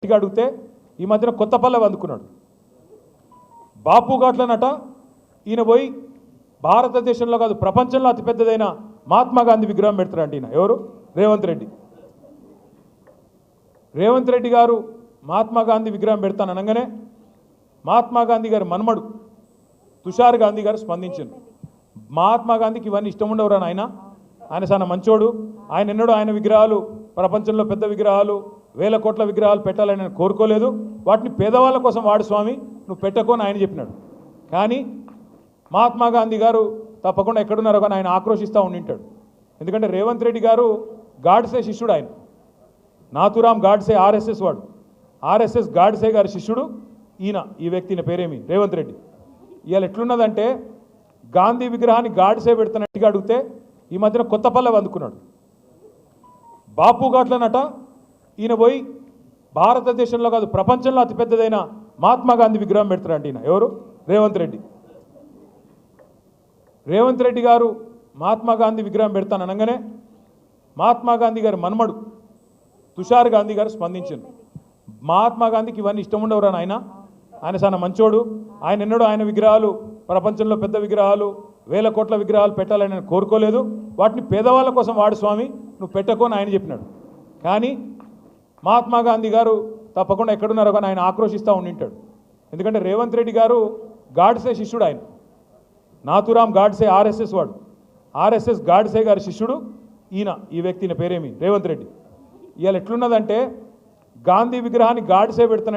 గట్టిగా అడిగితే ఈ మధ్యన కొత్త పల్లె అందుకున్నాడు. బాపు ఘాట్లనట ఈయన పోయి భారతదేశంలో కాదు ప్రపంచంలో అతిపెద్దదైన మహాత్మా గాంధీ విగ్రహం పెడతారంట. ఈయన ఎవరు? రేవంత్ రెడ్డి. రేవంత్ రెడ్డి గారు మహాత్మా గాంధీ విగ్రహం పెడతాను అనగానే మహాత్మా గాంధీ గారి మన్మడు తుషార్ గాంధీ గారు స్పందించారు. మహాత్మా గాంధీకి ఇవన్నీ ఇష్టం ఉండవురా ఆయన, ఆయన చాలా మంచోడు, ఆయన ఎన్నడూ ఆయన విగ్రహాలు ప్రపంచంలో పెద్ద విగ్రహాలు 1000 కోట్ల విగ్రహాలు పెట్టాలని నేను కోరుకోలేదు, వాటిని పేదవాళ్ళ కోసం వాడు స్వామి, నువ్వు పెట్టుకో అని ఆయన చెప్పినాడు. కానీ మహాత్మా గాంధీ గారు తప్పకుండా ఎక్కడున్నారో కానీ ఆయన ఆక్రోషిస్తూ ఉండింటాడు. ఎందుకంటే రేవంత్ రెడ్డి గారు గాడ్సే శిష్యుడు. ఆయన నాథురామ్ గాడ్సే ఆర్ఎస్ఎస్ వాడు, ఆర్ఎస్ఎస్ గాడ్సే గారి శిష్యుడు ఈయన. ఈ వ్యక్తి పేరేమి? రేవంత్ రెడ్డి. ఇవాళ ఎట్లున్నదంటే గాంధీ విగ్రహాన్ని గాడ్సే పెడుతున్నట్టుగా అడిగితే ఈ మధ్యన కొత్త పల్లె అందుకున్నాడు. బాపు ఘాట్లనట ఈయన పోయి భారతదేశంలో కాదు ప్రపంచంలో అతిపెద్దదైన మహాత్మా గాంధీ విగ్రహం పెడతారంట. ఈయన ఎవరు? రేవంత్ రెడ్డి. రేవంత్ రెడ్డి గారు మహాత్మా గాంధీ విగ్రహం పెడతాను అనగానే మహాత్మా గాంధీ గారి మన్మడు తుషార్ గాంధీ గారు స్పందించారు. మహాత్మా గాంధీకి ఇవన్నీ ఇష్టం ఉండవురా ఆయన, ఆయన చాలా మంచోడు, ఆయన ఎన్నడూ ఆయన విగ్రహాలు ప్రపంచంలో పెద్ద విగ్రహాలు 1000 కోట్ల విగ్రహాలు పెట్టాలని నేను కోరుకోలేదు, వాటిని పేదవాళ్ళ కోసం వాడు స్వామి, నువ్వు పెట్టుకో అని ఆయన చెప్పినాడు. కానీ మహాత్మా గాంధీ గారు తప్పకుండా ఎక్కడున్నారో కానీ ఆయన ఆక్రోషిస్తూ ఉండింటాడు. ఎందుకంటే రేవంత్ రెడ్డి గారు గాడ్సే శిష్యుడు. ఆయన నాథురామ్ గాడ్సే ఆర్ఎస్ఎస్ వాడు, ఆర్ఎస్ఎస్ గాడ్సే గారి శిష్యుడు ఈయన. ఈ వ్యక్తి పేరేమి? రేవంత్ రెడ్డి. ఇవాళ ఎట్లున్నదంటే గాంధీ విగ్రహాన్ని గాడ్సే పెడుతున్న